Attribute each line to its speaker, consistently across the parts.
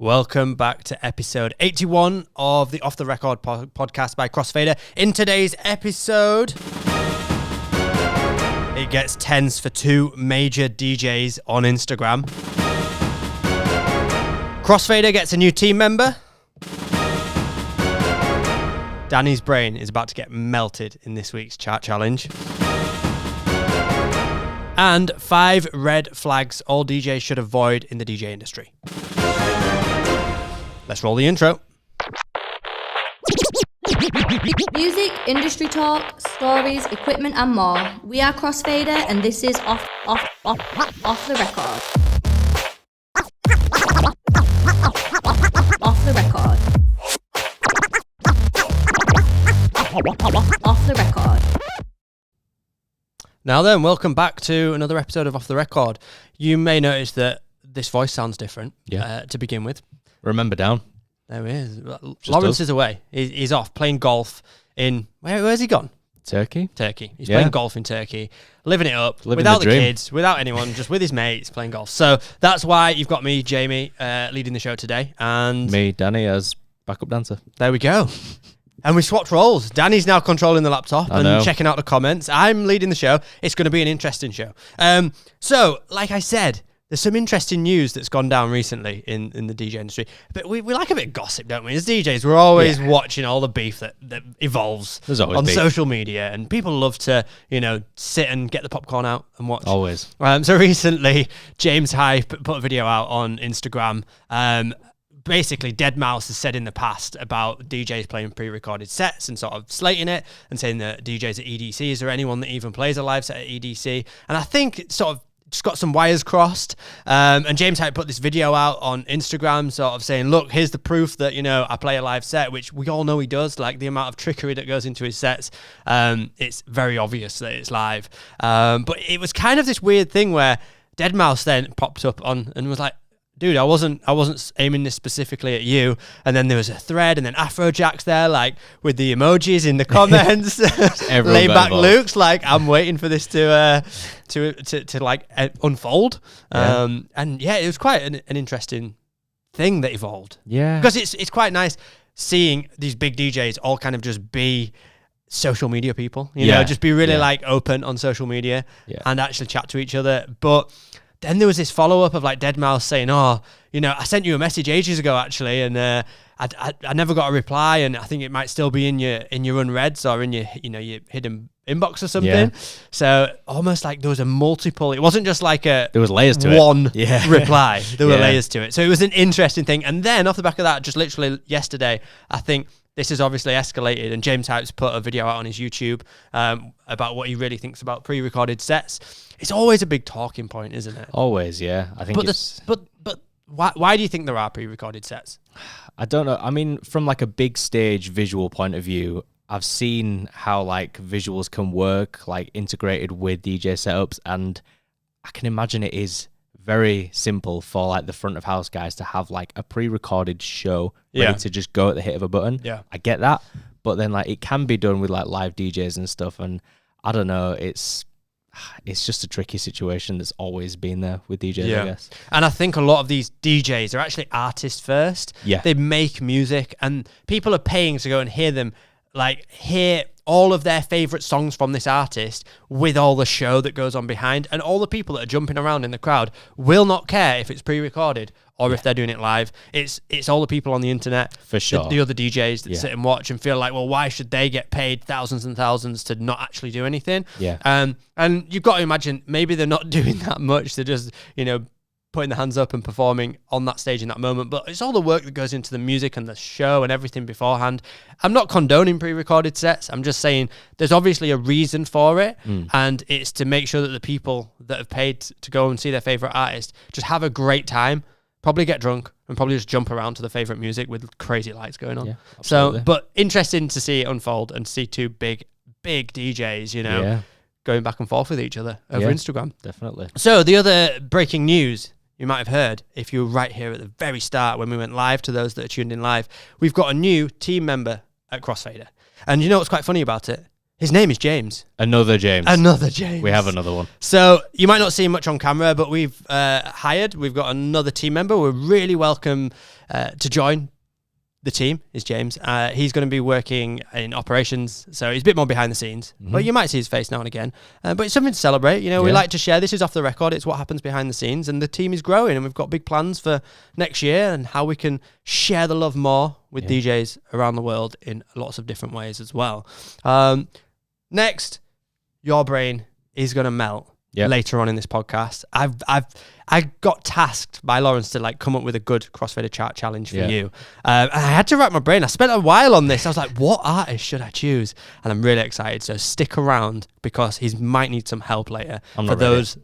Speaker 1: Welcome back to episode 81 of the Off the Record podcast by Crossfader. In today's episode, it gets tense for two major DJs on Instagram. Crossfader gets a new team member. Danny's brain is about to get melted in this week's chart challenge. And 5 red flags all DJs should avoid in the DJ industry. Let's roll the intro.
Speaker 2: Music, industry talk, stories, equipment and more. We are Crossfader and this is off the record. Off the record. Off the record.
Speaker 1: Now then, welcome back to another episode of Off the Record. You may notice that this voice sounds different to begin with.
Speaker 3: Remember down.
Speaker 1: There he is. Lawrence is away. He's off playing golf in... Where's he gone?
Speaker 3: Turkey.
Speaker 1: He's playing golf in Turkey, living it up, without the kids, without anyone, just with his mates playing golf. So that's why you've got me, Jamie, leading the show today. And
Speaker 3: me, Danny, as backup dancer.
Speaker 1: There we go. And we swapped roles. Danny's now controlling the laptop and checking out the comments. I'm leading the show. It's going to be an interesting show. So, like I said, there's some interesting news that's gone down recently in the DJ industry. But we like a bit of gossip, don't we? As DJs, we're always watching all the beef that evolves on social media. And people love to, sit and get the popcorn out and watch.
Speaker 3: Always.
Speaker 1: So recently, James Hype put a video out on Instagram. Basically, Deadmau5 has said in the past about DJs playing pre-recorded sets and sort of slating it and saying that DJs at EDC, is there anyone that even plays a live set at EDC? And I think it sort of just got some wires crossed. And James Hype put this video out on Instagram sort of saying, look, here's the proof that, I play a live set, which we all know he does. Like the amount of trickery that goes into his sets, it's very obvious that it's live. But it was kind of this weird thing where Deadmau5 then popped up on and was like, dude, I wasn't aiming this specifically at you. And then there was a thread, and then Afrojack's there, like with the emojis in the comments. Lay back Luke's like, I'm waiting for this to like unfold. And it was quite an interesting thing that evolved. Yeah, because it's quite nice seeing these big DJs all kind of just be social media people. Just be really like open on social media and actually chat to each other. But then there was this follow-up of like Deadmau5 saying, I sent you a message ages ago actually, and I never got a reply, and I think it might still be in your unreads or in your your hidden inbox or something. Yeah. So almost like there was a multiple. It wasn't just like there
Speaker 3: was layers to
Speaker 1: one reply. There were layers to it. So it was an interesting thing. And then off the back of that, just literally yesterday, I think this has obviously escalated, and James Hype's put a video out on his YouTube about what he really thinks about pre-recorded sets. It's always a big talking point, isn't it?
Speaker 3: Always, yeah. I think
Speaker 1: but why do you think there are pre-recorded sets?
Speaker 3: I don't know. I mean, from like a big stage visual point of view, I've seen how like visuals can work, like integrated with DJ setups, and I can imagine it is very simple for like the front of house guys to have like a pre-recorded show ready to just go at the hit of a button. Yeah, I get that, but then like it can be done with like live DJs and stuff, and I don't know, it's just a tricky situation that's always been there with DJs, I guess.
Speaker 1: And I think a lot of these DJs are actually artists first.
Speaker 3: Yeah,
Speaker 1: they make music, and people are paying to go and hear them, like hear all of their favorite songs from this artist with all the show that goes on behind, and all the people that are jumping around in the crowd will not care if it's pre-recorded or if they're doing it live. It's all the people on the internet,
Speaker 3: for sure,
Speaker 1: the other DJs that sit and watch and feel like, well, why should they get paid thousands and thousands to not actually do anything? And you've got to imagine maybe they're not doing that much. They're just putting their hands up and performing on that stage in that moment. But it's all the work that goes into the music and the show and everything beforehand. I'm not condoning pre-recorded sets. I'm just saying there's obviously a reason for it. And it's to make sure that the people that have paid to go and see their favorite artist just have a great time, probably get drunk, and probably just jump around to the favorite music with crazy lights going on. So, but interesting to see it unfold and see two big DJs, going back and forth with each other over Instagram.
Speaker 3: Definitely.
Speaker 1: So the other breaking news you might have heard, if you were right here at the very start when we went live, to those that are tuned in live, we've got a new team member at Crossfader. And you know what's quite funny about it? His name is James.
Speaker 3: Another James.
Speaker 1: Another James.
Speaker 3: We have another one.
Speaker 1: So you might not see him much on camera, but we've we've got another team member. We're really welcome to join the team, is James. He's going to be working in operations, so he's a bit more behind the scenes. But you might see his face now and again. But it's something to celebrate. You know, we like to share. This is off the record. It's what happens behind the scenes, and the team is growing, and we've got big plans for next year and how we can share the love more with DJs around the world in lots of different ways as well. Next, your brain is going to melt later on in this podcast. I got tasked by Lawrence to like come up with a good Crossfader chart challenge for you. And I had to rack my brain. I spent a while on this. I was like, what artist should I choose? And I'm really excited. So stick around because he might need some help later. For those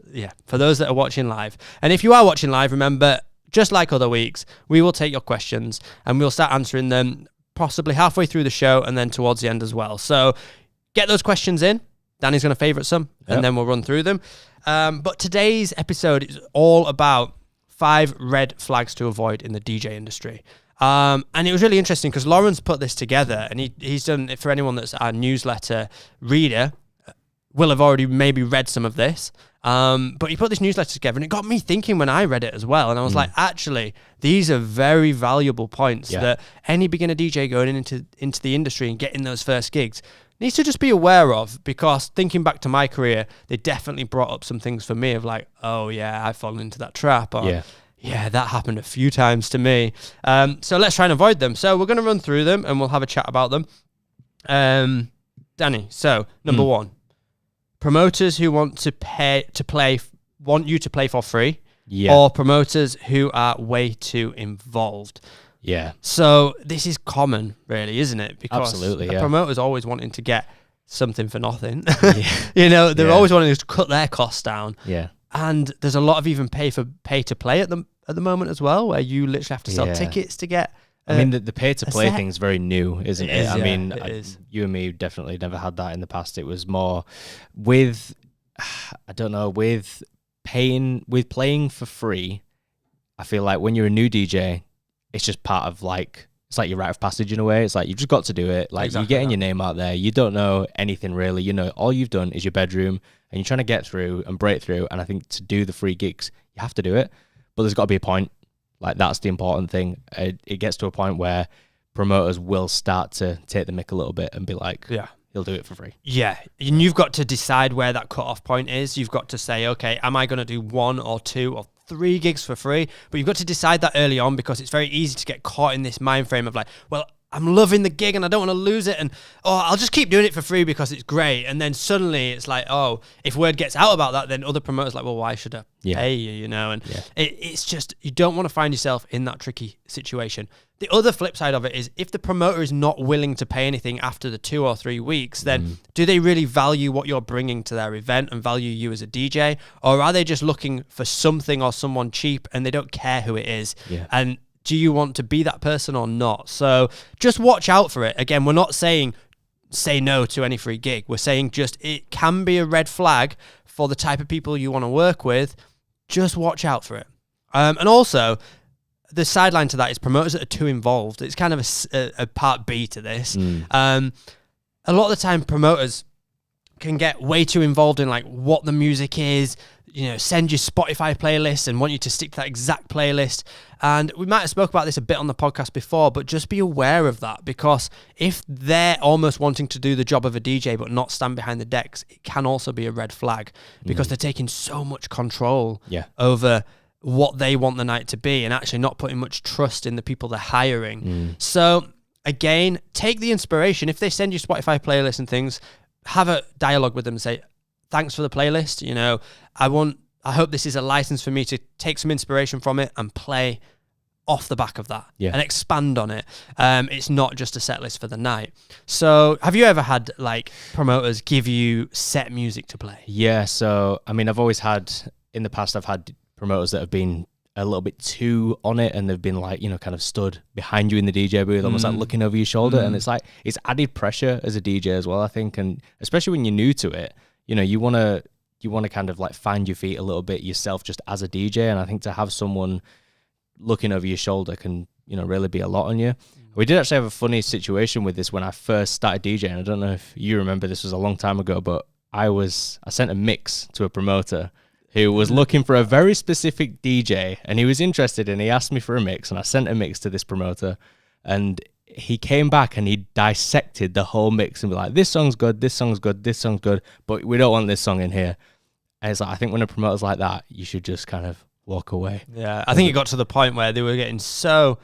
Speaker 1: that are watching live. And if you are watching live, remember, just like other weeks, we will take your questions and we'll start answering them possibly halfway through the show and then towards the end as well. So get those questions in. Danny's going to favourite some, and then we'll run through them. But today's episode is all about 5 red flags to avoid in the DJ industry. And it was really interesting because Lawrence put this together, and he's done it for anyone that's our newsletter reader, will have already maybe read some of this. But he put this newsletter together, and it got me thinking when I read it as well. And I was like, actually, these are very valuable points that any beginner DJ going into the industry and getting those first gigs needs to just be aware of, because thinking back to my career, they definitely brought up some things for me of like, oh yeah, I've fallen into that trap. Or, yeah, that happened a few times to me. So let's try and avoid them. So we're going to run through them and we'll have a chat about them. Danny, so number 1, promoters who want you to play for free, or promoters who are way too involved.
Speaker 3: Yeah.
Speaker 1: So this is common, really, isn't it? Because
Speaker 3: absolutely,
Speaker 1: a promoter's always wanting to get something for nothing. You know, they're always wanting to cut their costs down.
Speaker 3: Yeah.
Speaker 1: And there's a lot of even pay to play at the moment as well, where you literally have to sell tickets to get.
Speaker 3: I mean, the pay to play thing's very new, isn't it? I mean, you and me definitely never had that in the past. It was more with, I don't know, with playing for free. I feel like when you're a new DJ, it's just part of like, it's like your rite of passage in a way. It's like, you've just got to do it. Like you're getting your name out there. You don't know anything really. You know, all you've done is your bedroom and you're trying to get through and break through. And I think to do the free gigs, you have to do it, but there's got to be a point. Like that's the important thing. It gets to a point where promoters will start to take the mick a little bit and be like, he'll do it for free. Yeah.
Speaker 1: And you've got to decide where that cutoff point is. You've got to say, okay, am I going to do 1 or 2 or 3 gigs for free? But you've got to decide that early on, because it's very easy to get caught in this mind frame of like, well, I'm loving the gig and I don't want to lose it, and I'll just keep doing it for free because it's great. And then suddenly it's like, if word gets out about that, then other promoters are like, well, why should I pay you, you know? And it's just, you don't want to find yourself in that tricky situation. The other flip side of it is, if the promoter is not willing to pay anything after the 2 or 3 weeks, then do they really value what you're bringing to their event and value you as a DJ? Or are they just looking for something or someone cheap and they don't care who it is? And do you want to be that person or not? So just watch out for it. Again, we're not saying say no to any free gig. We're saying just it can be a red flag for the type of people you want to work with. Just watch out for it. And also, the sideline to that is promoters that are too involved. It's kind of a part B to this. A lot of the time, promoters can get way too involved in like what the music is, you know, send you Spotify playlists and want you to stick to that exact playlist. And we might have spoke about this a bit on the podcast before, but just be aware of that, because if they're almost wanting to do the job of a DJ but not stand behind the decks, it can also be a red flag, because they're taking so much control over what they want the night to be and actually not putting much trust in the people they're hiring. So again, take the inspiration. If they send you Spotify playlists and things, have a dialogue with them and say, thanks for the playlist. You know, I hope this is a license for me to take some inspiration from it and play off the back of that and expand on it. It's not just a set list for the night. So have you ever had like promoters give you set music to play?
Speaker 3: Yeah. So, I mean, in the past, I've had promoters that have been a little bit too on it, and they've been like, you know, kind of stood behind you in the DJ booth, almost like looking over your shoulder. And it's like, it's added pressure as a DJ as well, I think. And especially when you're new to it, you know, you want to kind of like find your feet a little bit yourself just as a DJ. And I think to have someone looking over your shoulder can really be a lot on you. We did actually have a funny situation with this when I first started DJing. I don't know if you remember, this was a long time ago, but I sent a mix to a promoter who was looking for a very specific DJ, and he was interested, and he asked me for a mix, and I sent a mix to this promoter, and he came back and he dissected the whole mix and be like, this song's good, this song's good, this song's good, but we don't want this song in here. And it's like, I think when a promoter's like that, you should just kind of walk away.
Speaker 1: Yeah, I think it got to the point where they were getting so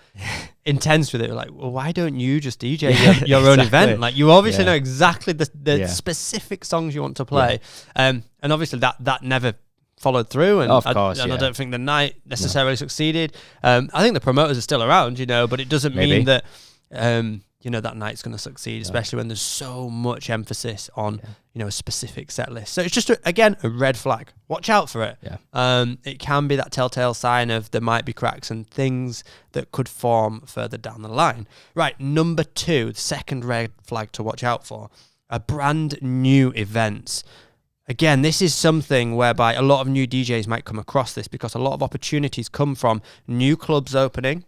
Speaker 1: intense with it. Like, well, why don't you just DJ your own event? Like, you obviously know exactly the specific songs you want to play. And obviously that never followed through. And,
Speaker 3: of course,
Speaker 1: I don't think the night necessarily succeeded. I think the promoters are still around, but it doesn't mean that, that night's going to succeed, especially when there's so much emphasis on, a specific set list. So it's just, again, a red flag. Watch out for it.
Speaker 3: Yeah.
Speaker 1: It can be that telltale sign of there might be cracks and things that could form further down the line. Right, number 2, the second red flag to watch out for, are brand new events. Again, this is something whereby a lot of new DJs might come across this, because a lot of opportunities come from new clubs opening,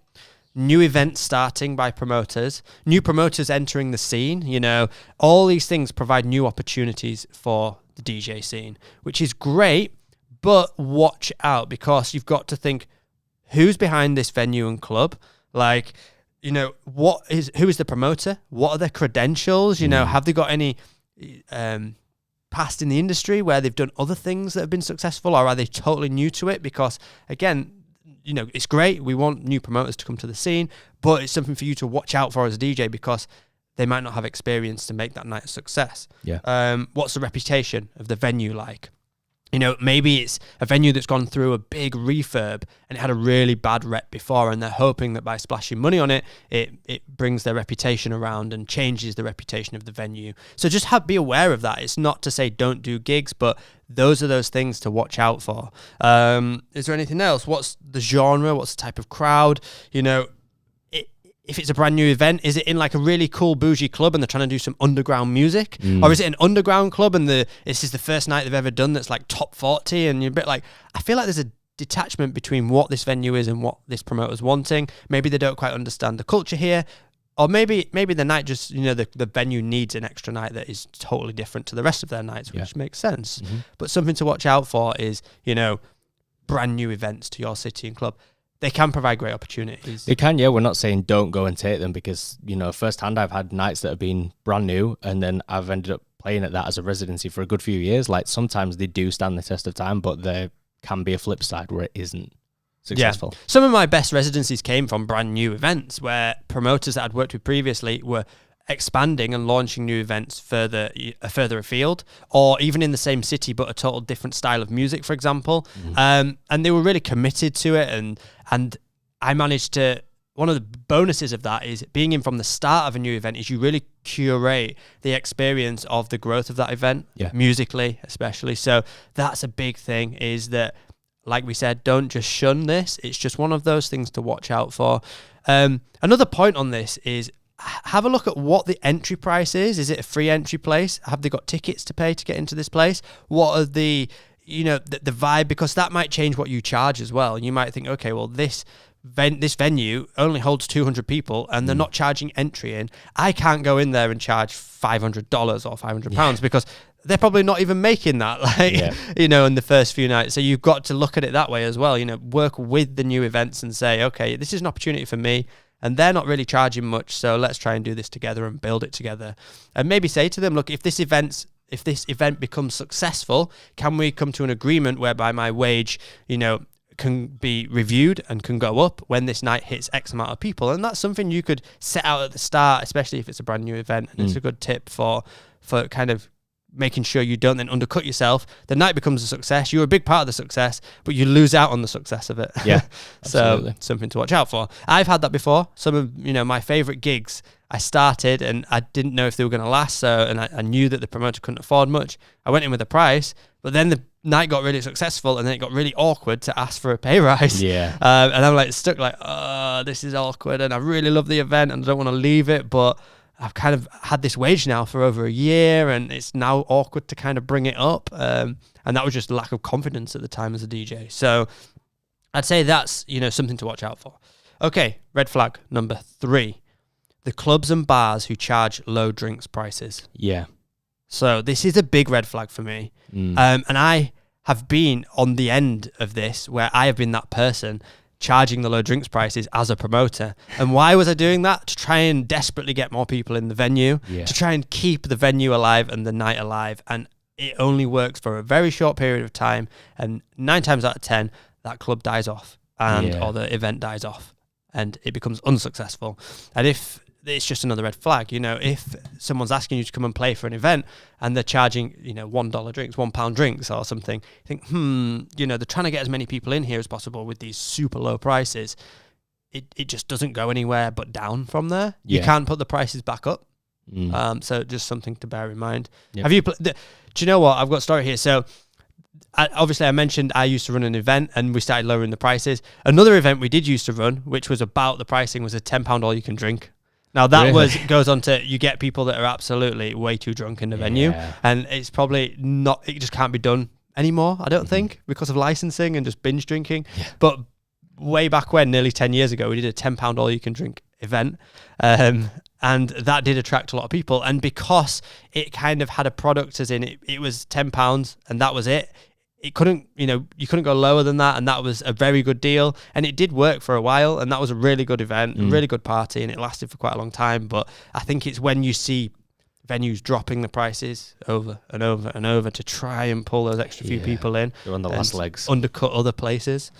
Speaker 1: new events starting by promoters, new promoters entering the scene. All these things provide new opportunities for the DJ scene, which is great, but watch out, because you've got to think, who's behind this venue and club? Like, who is the promoter? What are their credentials? Have they got any past in the industry where they've done other things that have been successful, or are they totally new to it? Because again, it's great. We want new promoters to come to the scene, but it's something for you to watch out for as a DJ, because they might not have experience to make that night a success.
Speaker 3: Yeah.
Speaker 1: What's the reputation of the venue like? Maybe it's a venue that's gone through a big refurb and it had a really bad rep before, and they're hoping that by splashing money on it, it brings their reputation around and changes the reputation of the venue. So just be aware of that. It's not to say don't do gigs, but those are those things to watch out for. Is there anything else? What's the genre? What's the type of crowd? If it's a brand new event, is it in like a really cool bougie club and they're trying to do some underground music? Or is it an underground club and this is the first night they've ever done that's like top 40, and you're a bit like, I feel like there's a detachment between what this venue is and what this promoter's wanting. Maybe they don't quite understand the culture here. Or maybe the night just, the venue needs an extra night that is totally different to the rest of their nights, which makes sense. Mm-hmm. But something to watch out for is, brand new events to your city and club. They can provide great opportunities.
Speaker 3: They can, yeah. We're not saying don't go and take them, because, firsthand I've had nights that have been brand new, and then I've ended up playing at that as a residency for a good few years. Like, sometimes they do stand the test of time, but there can be a flip side where it isn't successful.
Speaker 1: Yeah. Some of my best residencies came from brand new events where promoters that I'd worked with previously were expanding and launching new events further afield, or even in the same city but a total different style of music, for example. And they were really committed to it, and I managed to, one of the bonuses of that is being in from the start of a new event is you really curate the experience of the growth of that event, musically especially. So that's a big thing, is that, like we said, don't just shun this. It's just one of those things to watch out for. Another point on this is, have a look at what the entry price is. Is it a free entry place? Have they got tickets to pay to get into this place? What are the vibe? Because that might change what you charge as well. And you might think, okay, well, this venue only holds 200 people and they're not charging entry in. I can't go in there and charge $500 or £500 because they're probably not even making that, in the first few nights. So you've got to look at it that way as well. Work with the new events and say, okay, this is an opportunity for me. And they're not really charging much, so let's try and do this together and build it together. And maybe say to them, look, if this event becomes successful, can we come to an agreement whereby my wage, can be reviewed and can go up when this night hits X amount of people? And that's something you could set out at the start, especially if it's a brand new event. And it's a good tip for kind of making sure you don't then undercut yourself. The night becomes a success. You're a big part of the success, but you lose out on the success of it.
Speaker 3: Yeah,
Speaker 1: so something to watch out for. I've had that before. Some of my favorite gigs, I started and I didn't know if they were going to last. And I knew that the promoter couldn't afford much. I went in with a price, but then the night got really successful and then it got really awkward to ask for a pay rise.
Speaker 3: Yeah.
Speaker 1: And I'm stuck this is awkward and I really love the event and I don't want to leave it, but I've kind of had this wage now for over a year and it's now awkward to kind of bring it up. And that was just lack of confidence at the time as a DJ. So I'd say that's, something to watch out for. Okay, red flag number 3. The clubs and bars who charge low drinks prices.
Speaker 3: Yeah.
Speaker 1: So this is a big red flag for me. And I have been on the end of this where I have been that person charging the low drinks prices as a promoter. And why was I doing that? To try and desperately get more people in the venue, to try and keep the venue alive and the night alive. And it only works for a very short period of time. And 9 times out of 10, that club dies off or the event dies off and it becomes unsuccessful. And if it's just another red flag, if someone's asking you to come and play for an event and they're charging, $1 drinks, £1 drinks or something, you think, they're trying to get as many people in here as possible with these super low prices. It just doesn't go anywhere but down from there. You can't put the prices back up. So just something to bear in mind.
Speaker 3: Yep.
Speaker 1: Have you, do you know what? I've got a story here. So obviously I mentioned I used to run an event and we started lowering the prices. Another event we did used to run, which was about the pricing, was a £10 all you can drink. Now that goes on to, you get people that are absolutely way too drunk in the venue, and it's probably not, it just can't be done anymore, I don't think, because of licensing and just binge drinking. But way back when, nearly 10 years ago, we did a £10 all you can drink event, and that did attract a lot of people. And because it kind of had a product, as in it was £10 and that was it. It couldn't, you couldn't go lower than that, and that was a very good deal. And it did work for a while, and that was a really good event, a really good party, and it lasted for quite a long time. But I think it's when you see venues dropping the prices over and over and over to try and pull those extra few people in.
Speaker 3: They're on the last legs.
Speaker 1: Undercut other places.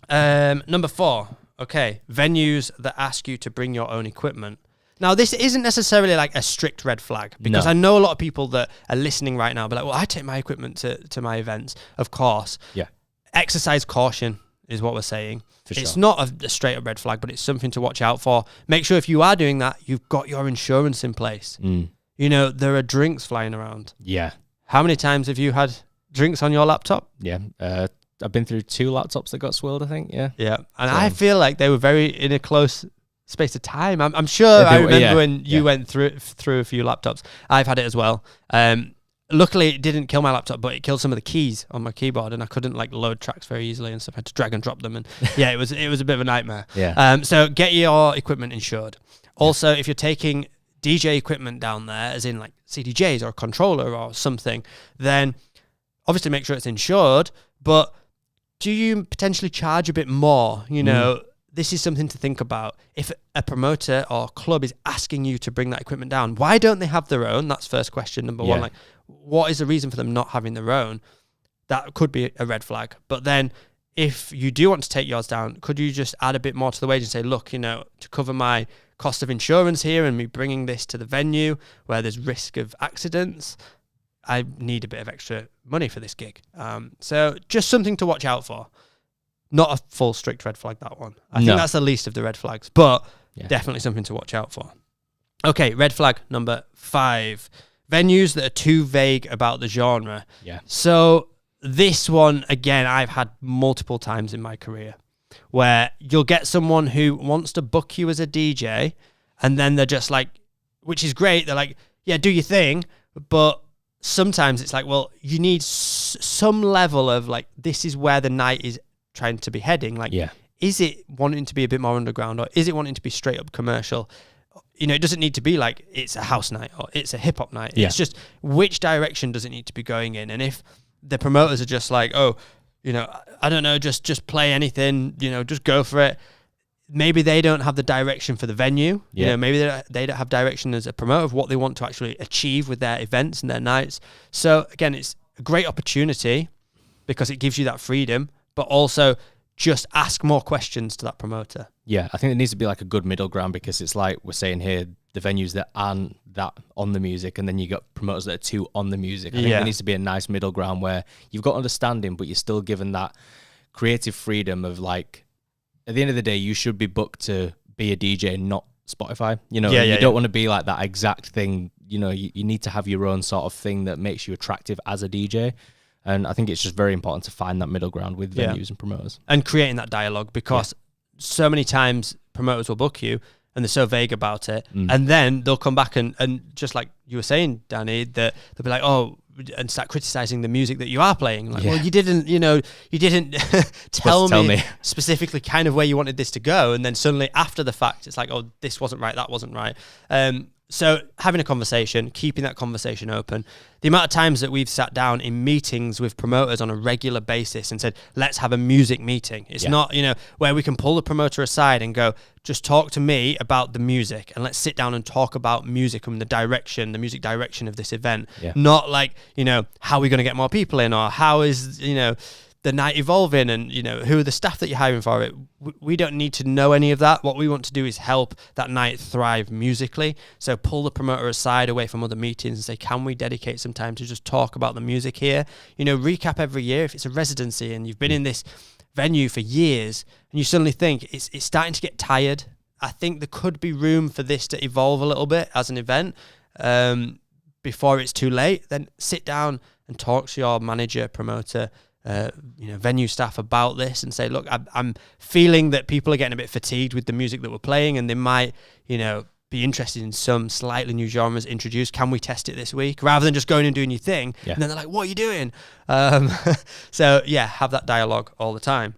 Speaker 1: Number 4, okay, venues that ask you to bring your own equipment. Now, this isn't necessarily like a strict red flag, because I know a lot of people that are listening right now be like, well, I take my equipment to my events, of course.
Speaker 3: Yeah.
Speaker 1: Exercise caution is what we're saying. It's
Speaker 3: sure.
Speaker 1: not a straight up red flag, but it's something to watch out for. Make sure if you are doing that, you've got your insurance in place. There are drinks flying around.
Speaker 3: Yeah.
Speaker 1: How many times have you had drinks on your laptop?
Speaker 3: Yeah. I've been through 2 laptops that got swilled, I think. Yeah.
Speaker 1: Yeah. And I feel like they were very in a close space of time. I'm sure I remember when you went through a few laptops. I've had it as well. Luckily, it didn't kill my laptop, but it killed some of the keys on my keyboard, and I couldn't load tracks very easily and stuff. I had to drag and drop them, and it was a bit of a nightmare.
Speaker 3: Yeah.
Speaker 1: So get your equipment insured. Also, if you're taking DJ equipment down there, as in like CDJs or a controller or something, then obviously make sure it's insured. But do you potentially charge a bit more? This is something to think about. If a promoter or club is asking you to bring that equipment down, why don't they have their own? That's first question, number one. Like, what is the reason for them not having their own? That could be a red flag. But then if you do want to take yours down, could you just add a bit more to the wage and say, look, to cover my cost of insurance here and me bringing this to the venue where there's risk of accidents, I need a bit of extra money for this gig. So just something to watch out for. Not a full strict red flag, that one. I think that's the least of the red flags, but definitely something to watch out for. Okay, red flag number 5. Venues that are too vague about the genre.
Speaker 3: Yeah.
Speaker 1: So this one, again, I've had multiple times in my career where you'll get someone who wants to book you as a DJ, and then they're just like, which is great, they're like, yeah, do your thing, but sometimes it's like, well, you need some level of like, this is where the night is trying to be heading. Like, is it wanting to be a bit more underground, or is it wanting to be straight up commercial? It doesn't need to be like it's a house night or it's a hip hop night. It's just, which direction does it need to be going in? And if the promoters are just like, oh, I don't know, just play anything, just go for it. Maybe they don't have the direction for the venue. Maybe they don't have direction as a promoter of what they want to actually achieve with their events and their nights. So again, it's a great opportunity because it gives you that freedom, but also just ask more questions to that promoter.
Speaker 3: Yeah, I think there needs to be like a good middle ground, because it's like we're saying here, the venues that aren't that on the music, and then you got promoters that are too on the music. I think there needs to be a nice middle ground where you've got understanding, but you're still given that creative freedom of like, at the end of the day, you should be booked to be a DJ, not Spotify. You don't want to be like that exact thing. You need to have your own sort of thing that makes you attractive as a DJ. And I think it's just very important to find that middle ground with venues and promoters.
Speaker 1: And creating that dialogue, because so many times promoters will book you and they're so vague about it. And then they'll come back and just like you were saying, Danny, that they'll be like, oh, and start criticizing the music that you are playing. Like,
Speaker 3: Yeah.
Speaker 1: well, you didn't tell
Speaker 3: tell
Speaker 1: me
Speaker 3: me.
Speaker 1: specifically kind of where you wanted this to go. And then suddenly after the fact, it's like, oh, this wasn't right, that wasn't right. So having a conversation, keeping that conversation open. The amount of times that we've sat down in meetings with promoters on a regular basis and said, let's have a music meeting. It's not, where we can pull the promoter aside and go, just talk to me about the music and let's sit down and talk about music and the music direction of this event.
Speaker 3: Yeah.
Speaker 1: Not like, how are we going to get more people in, or how is, the night evolving, and who are the staff that you're hiring for it. We don't need to know any of that. What we want to do is help that night thrive musically. So pull the promoter aside away from other meetings and say, can we dedicate some time to just talk about the music here? Recap every year. If it's a residency and you've been in this venue for years and you suddenly think it's starting to get tired, I think there could be room for this to evolve a little bit as an event before it's too late. Then sit down and talk to your manager, promoter, venue staff about this and say, look, I'm feeling that people are getting a bit fatigued with the music that we're playing, and they might, be interested in some slightly new genres introduced. Can we test it this week? Rather than just going and doing your thing.
Speaker 3: Yeah.
Speaker 1: And then they're like, what are you doing? So yeah, have that dialogue all the time.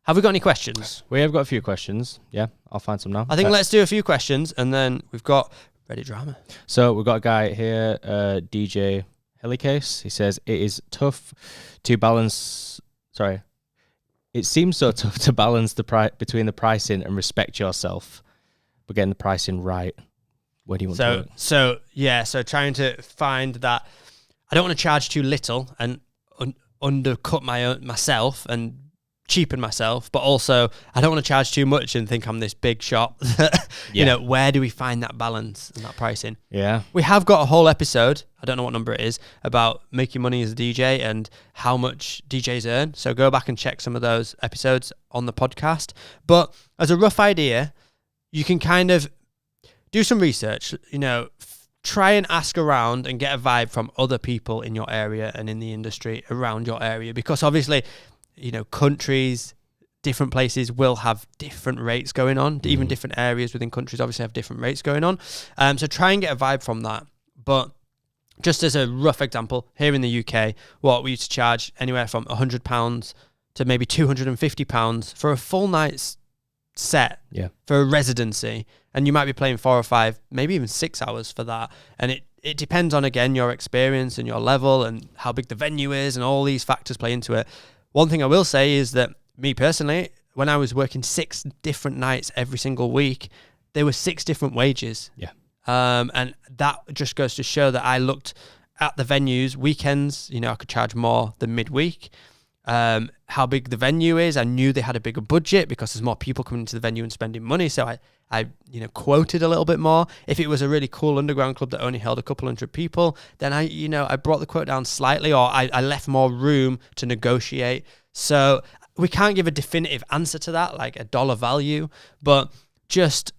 Speaker 1: Have we got any questions?
Speaker 3: We have got a few questions. Yeah, I'll find some now.
Speaker 1: I think let's do a few questions and then we've got Reddit drama.
Speaker 3: So we've got a guy here, DJ Helicase. He says, it is tough to balance... Sorry. It seems so tough to balance the between the pricing and respect yourself, but getting the pricing right. Where do you want to work?
Speaker 1: So trying to find that I don't want to charge too little and undercut myself and cheapen myself, but also I don't want to charge too much and think I'm this big shop. Where do we find that balance and that pricing?
Speaker 3: Yeah.
Speaker 1: We have got a whole episode, I don't know what number it is, about making money as a DJ and how much DJs earn. So go back and check some of those episodes on the podcast. But as a rough idea, you can kind of do some research, try and ask around and get a vibe from other people in your area and in the industry around your area, because obviously, countries, different places will have different rates going on. Even different areas within countries obviously have different rates going on. So try and get a vibe from that. But just as a rough example, here in the UK, what we used to charge anywhere from £100 to maybe £250 for a full night's set for a residency. And you might be playing 4 or 5, maybe even 6 hours for that. And it depends on, again, your experience and your level and how big the venue is, and all these factors play into it. One thing I will say is that me personally, when I was working 6 different nights every single week, there were 6 different wages.
Speaker 3: Yeah.
Speaker 1: And that just goes to show that I looked at the venues, weekends, I could charge more than midweek. How big the venue is, I knew they had a bigger budget because there's more people coming into the venue and spending money. So I quoted a little bit more. If it was a really cool underground club that only held a couple hundred people, then I brought the quote down slightly, or I left more room to negotiate. So we can't give a definitive answer to that, like a dollar value, but just,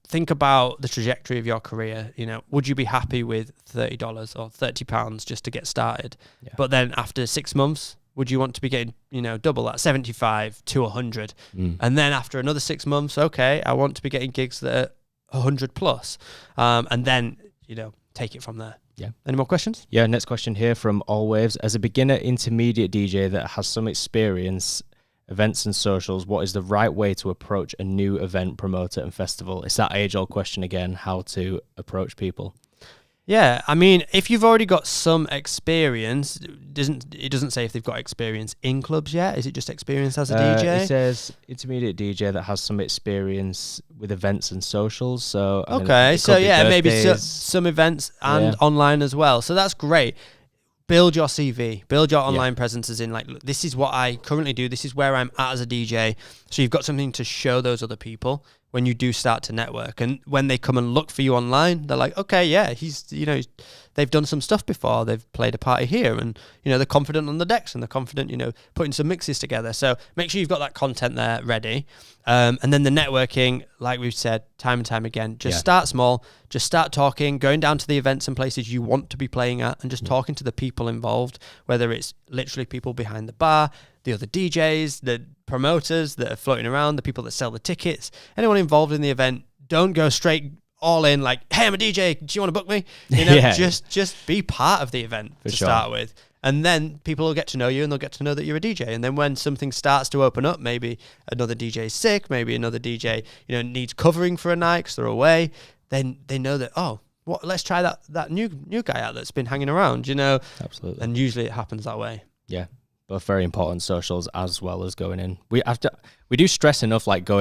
Speaker 1: think about the trajectory of your career. Would you be happy with $30 or £30 just to get started? Yeah. But then after 6 months, would you want to be getting, double that, 75 to 100? And then after another 6 months, okay, I want to be getting gigs that are 100 plus. And then, take it from there.
Speaker 3: Yeah.
Speaker 1: Any more questions?
Speaker 3: Yeah, next question here from All Waves. As a beginner intermediate DJ that has some experience, events and socials, what is the right way to approach a new event, promoter and festival? It's that age-old question again, how to approach people.
Speaker 1: Yeah, I mean, if you've already got some experience, it doesn't say if they've got experience in clubs yet. Is it just experience as a DJ?
Speaker 3: It says intermediate DJ that has some experience with events and socials. So
Speaker 1: okay, so yeah, maybe some events and online as well. So that's great. Build your CV, build your online presence, as in, like, look, this is what I currently do. This is where I'm at as a DJ. So you've got something to show those other people when you do start to network. And when they come and look for you online, they're like, okay, yeah, they've done some stuff before. They've played a party here, and, they're confident on the decks, and they're confident, putting some mixes together. So make sure you've got that content there ready. And then the networking, like we've said time and time again, just start small, just start talking, going down to the events and places you want to be playing at, and just talking to the people involved, whether it's literally people behind the bar, the other DJs, the promoters that are floating around, the people that sell the tickets, anyone involved in the event. Don't go straight all in, like, hey, I'm a DJ, do you want to book me? You know,
Speaker 3: Yeah.
Speaker 1: just be part of the event to
Speaker 3: sure.
Speaker 1: start with. And then people will get to know you, and they'll get to know that you're a DJ. And then when something starts to open up, maybe another DJ is sick, maybe another DJ, needs covering for a night because they're away, then they know that, oh, let's try that new guy out that's been hanging around,
Speaker 3: Absolutely.
Speaker 1: And usually it happens that way.
Speaker 3: Yeah, both very important, socials as well as going in. We do stress enough, like, go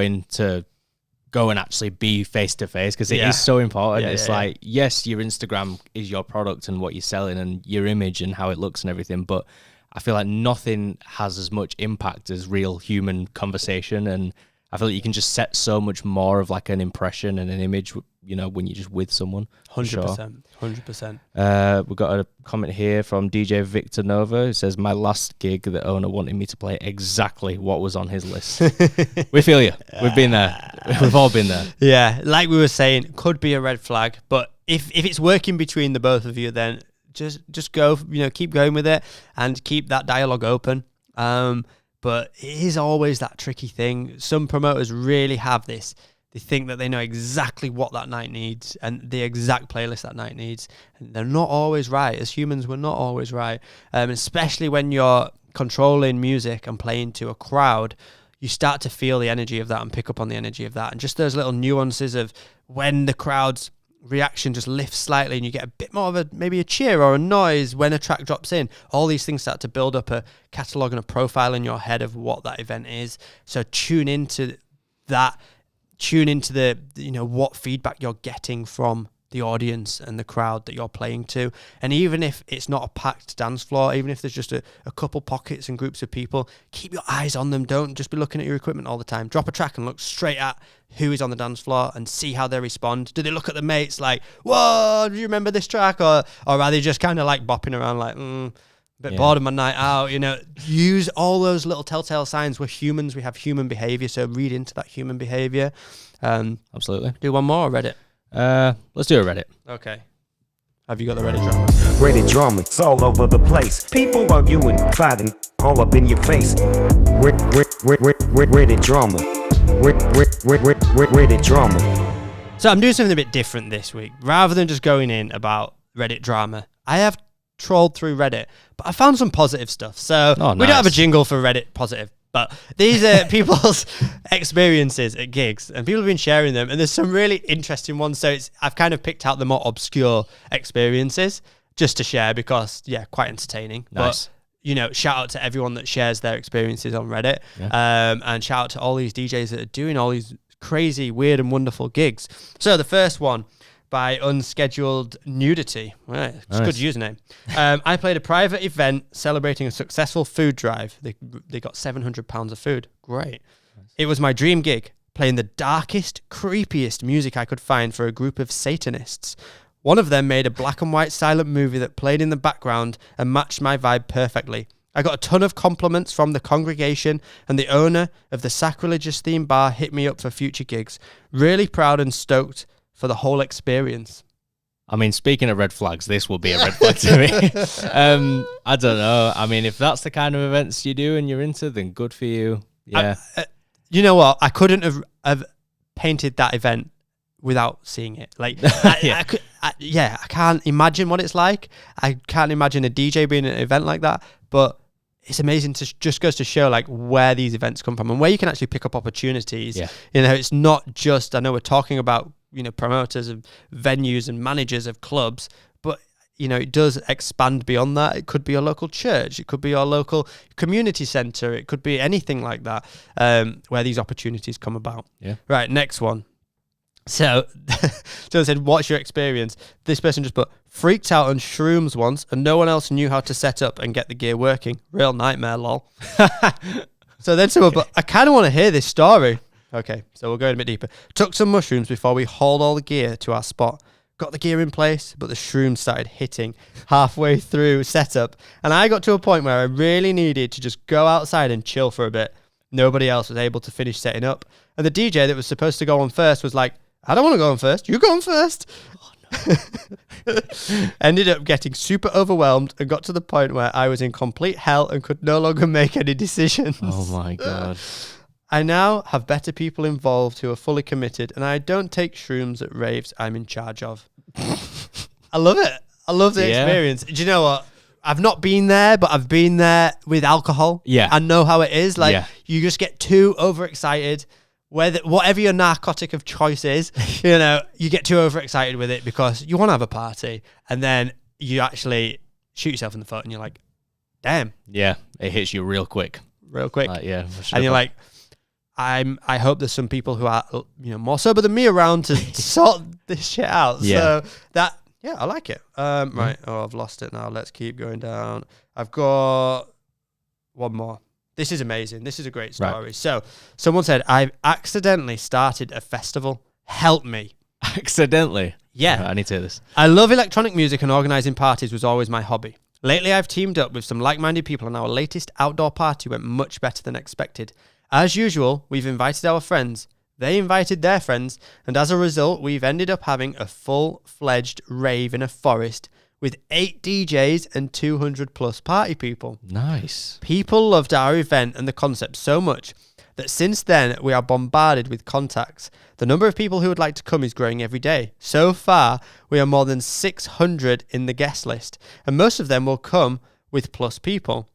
Speaker 3: and actually be face to face, because it is so important. It's like, yes, your Instagram is your product and what you're selling and your image and how it looks and everything, but I feel like nothing has as much impact as real human conversation, and I feel like you can just set so much more of like an impression and an image, when you're just with someone.
Speaker 1: 100%. 100%.
Speaker 3: We've got a comment here from DJ Victor Nova, who says, my last gig, the owner wanted me to play exactly what was on his list. We feel you. We've been there. We've all been there.
Speaker 1: Yeah, like we were saying, could be a red flag, but if it's working between the both of you, then just go, keep going with it and keep that dialogue open. But it is always that tricky thing. Some promoters really have this. They think that they know exactly what that night needs and the exact playlist that night needs. And they're not always right. As humans, we're not always right. Especially when you're controlling music and playing to a crowd, you start to feel the energy of that and pick up on the energy of that. And just those little nuances of when the crowd's reaction just lifts slightly and you get a bit more of maybe a cheer or a noise when a track drops in. All these things start to build up a catalogue and a profile in your head of what that event is. So tune into that. Tune into the what feedback you're getting from the audience and the crowd that you're playing to. And even if it's not a packed dance floor, even if there's just a couple pockets and groups of people, keep your eyes on them. Don't just be looking at your equipment all the time. Drop a track and look straight at who is on the dance floor and see how they respond. Do they look at the mates like, whoa, do you remember this track? Or are they just kind of like bopping around like, a bit bored of my night out, use all those little telltale signs. We're humans, we have human behavior, so read into that human behavior.
Speaker 3: Absolutely.
Speaker 1: Do one more or Reddit?
Speaker 3: Let's do a Reddit.
Speaker 1: Okay. Have you got the Reddit drama?
Speaker 4: Reddit drama, it's all over the place. People arguing, fighting, all up in your face. Reddit drama. Reddit drama.
Speaker 1: So I'm doing something a bit different this week. Rather than just going in about Reddit drama, I have trolled through Reddit, but I found some positive stuff. So we don't have a jingle for Reddit positive, but these are people's experiences at gigs, and people have been sharing them, and there's some really interesting ones. So I've kind of picked out the more obscure experiences just to share because, quite entertaining.
Speaker 3: Nice.
Speaker 1: But, shout out to everyone that shares their experiences on Reddit, and shout out to all these DJs that are doing all these crazy, weird, and wonderful gigs. So the first one, by Unscheduled Nudity. Right, it's a good username. I played a private event celebrating a successful food drive. They got £700 of food. Great. Nice. It was my dream gig, playing the darkest, creepiest music I could find for a group of Satanists. One of them made a black and white silent movie that played in the background and matched my vibe perfectly. I got a ton of compliments from the congregation, and the owner of the sacrilegious themed bar hit me up for future gigs. Really proud and stoked for the whole experience.
Speaker 3: I mean, speaking of red flags, this will be a red flag to me. I don't know. I mean, if that's the kind of events you do and you're into, then good for you. Yeah.
Speaker 1: You know what? I couldn't have painted that event without seeing it. Like, I can't imagine what it's like. I can't imagine a DJ being at an event like that, but it's amazing just goes to show like where these events come from and where you can actually pick up opportunities. Yeah. It's not just, I know we're talking about, promoters of venues and managers of clubs, but it does expand beyond that. It could be a local church, it could be our local community center, it could be anything like that, where these opportunities come about. Yeah. Right, next one. So John said, what's your experience? This person just put, freaked out on shrooms once and no one else knew how to set up and get the gear working. Real nightmare, lol. So then someone, but I kind of want to hear this story. Okay, so we'll go in a bit deeper. Took some mushrooms before we hauled all the gear to our spot. Got the gear in place, but the shrooms started hitting halfway through setup. And I got to a point where I really needed to just go outside and chill for a bit. Nobody else was able to finish setting up. And the DJ that was supposed to go on first was like, I don't want to go on first. You go on first. Oh, no. Ended up getting super overwhelmed and got to the point where I was in complete hell and could no longer make any decisions.
Speaker 3: Oh, my God.
Speaker 1: I now have better people involved who are fully committed, and I don't take shrooms at raves I'm in charge of. I love it. I love the experience. Do you know what? I've not been there, but I've been there with alcohol.
Speaker 3: Yeah.
Speaker 1: I know how it is. Like, you just get too overexcited. Whatever your narcotic of choice is, you get too overexcited with it because you want to have a party, and then you actually shoot yourself in the foot, and you're like, damn.
Speaker 3: Yeah, it hits you real quick.
Speaker 1: And you're like, I hope there's some people who are more sober than me around to sort this shit out. So that I like it. Right. Oh, I've lost it now. Let's keep going down. I've got one more. This is amazing. This is a great story. Right. So someone said, I've accidentally started a festival. Help me.
Speaker 3: Accidentally?
Speaker 1: Yeah.
Speaker 3: Right, I need to hear this.
Speaker 1: I love electronic music, and organising parties was always my hobby. Lately, I've teamed up with some like-minded people, and our latest outdoor party went much better than expected. As usual, we've invited our friends, they invited their friends, and as a result, we've ended up having a full-fledged rave in a forest with 8 DJs and 200 plus party people.
Speaker 3: Nice.
Speaker 1: People loved our event and the concept so much that since then, we are bombarded with contacts. The number of people who would like to come is growing every day. So far, we are more than 600 in the guest list, and most of them will come with plus people.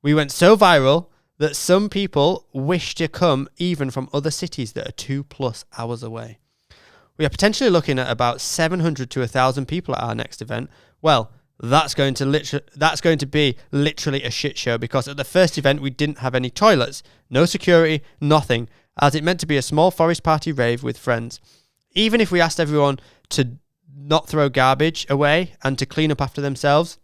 Speaker 1: We went so viral that some people wish to come even from other cities that are 2+ hours away. We are potentially looking at about 700 to 1,000 people at our next event. Well, that's going to be literally a shit show, because at the first event we didn't have any toilets, no security, nothing, as it meant to be a small forest party rave with friends. Even if we asked everyone to not throw garbage away and to clean up after themselves,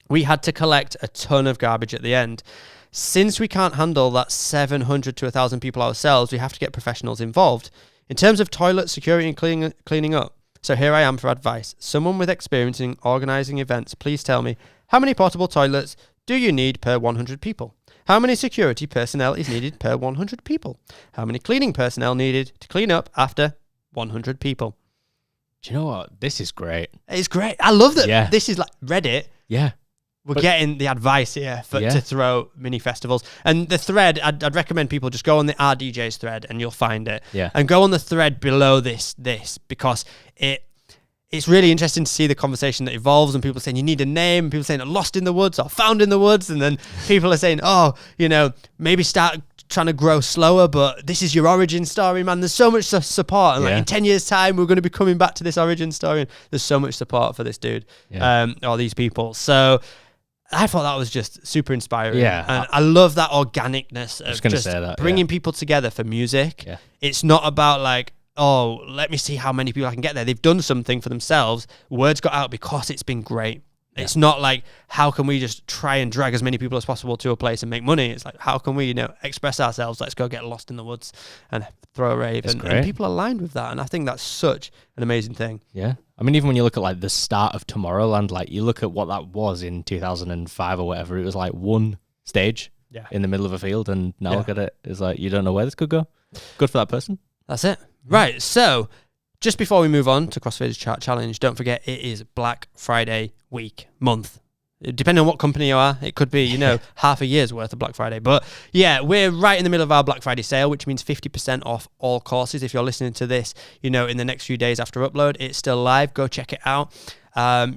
Speaker 1: we had to collect a ton of garbage at the end. Since we can't handle that 700 to 1,000 people ourselves, we have to get professionals involved. In terms of toilet security and cleaning up, so here I am for advice. Someone with experience in organising events, please tell me, how many portable toilets do you need per 100 people? How many security personnel is needed per 100 people? How many cleaning personnel needed to clean up after 100 people?
Speaker 3: Do you know what? This is great.
Speaker 1: It's great. I love that.
Speaker 3: Yeah.
Speaker 1: This is like Reddit.
Speaker 3: Yeah.
Speaker 1: We're getting the advice here to throw mini festivals. And the thread, I'd recommend people just go on the RDJs thread and you'll find it.
Speaker 3: Yeah.
Speaker 1: And go on the thread below this because it's really interesting to see the conversation that evolves, and people saying you need a name, and people saying lost in the woods or found in the woods, and then people are saying, maybe start trying to grow slower, but this is your origin story, man. There's so much support, and like in 10 years' time, we're going to be coming back to this origin story, and there's so much support for this dude, or these people. So I thought that was just super inspiring.
Speaker 3: Yeah.
Speaker 1: And I love that organicness of just bringing people together for music.
Speaker 3: Yeah.
Speaker 1: It's not about like, oh, let me see how many people I can get there. They've done something for themselves. Words got out because it's been great. Yeah. It's not like, how can we just try and drag as many people as possible to a place and make money? It's like, how can we, express ourselves? Let's go get lost in the woods and throw a rave. And people are aligned with that. And I think that's such an amazing thing.
Speaker 3: Yeah. I mean, even when you look at like the start of Tomorrowland, like you look at what that was in 2005 or whatever, it was like one stage in the middle of a field. And now look at it. It's like, you don't know where this could go. Good for that person.
Speaker 1: That's it. Right. So just before we move on to CrossFaders Chart Challenge, don't forget it is Black Friday month. Depending on what company you are, it could be, half a year's worth of Black Friday. But yeah, we're right in the middle of our Black Friday sale, which means 50% off all courses. If you're listening to this, in the next few days after upload, it's still live. Go check it out.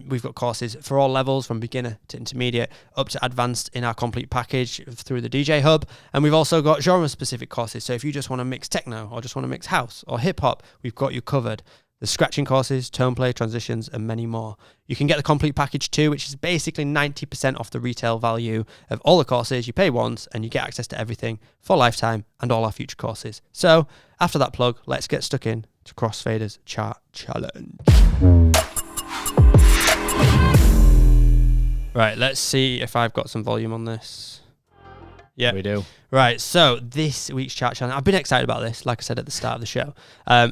Speaker 1: We've got courses for all levels, from beginner to intermediate up to advanced in our complete package through the DJ Hub. And we've also got genre-specific courses. So if you just want to mix techno or just want to mix house or hip-hop, we've got you covered. There's scratching courses, tone play, transitions, and many more. You can get the complete package too, which is basically 90% off the retail value of all the courses. You pay once and you get access to everything for lifetime and all our future courses. So after that plug, let's get stuck in to CrossFaders Chart Challenge. Right, let's see if I've got some volume on this. Yeah,
Speaker 3: we do.
Speaker 1: Right, so this week's Chart Challenge, I've been excited about this, like I said at the start of the show.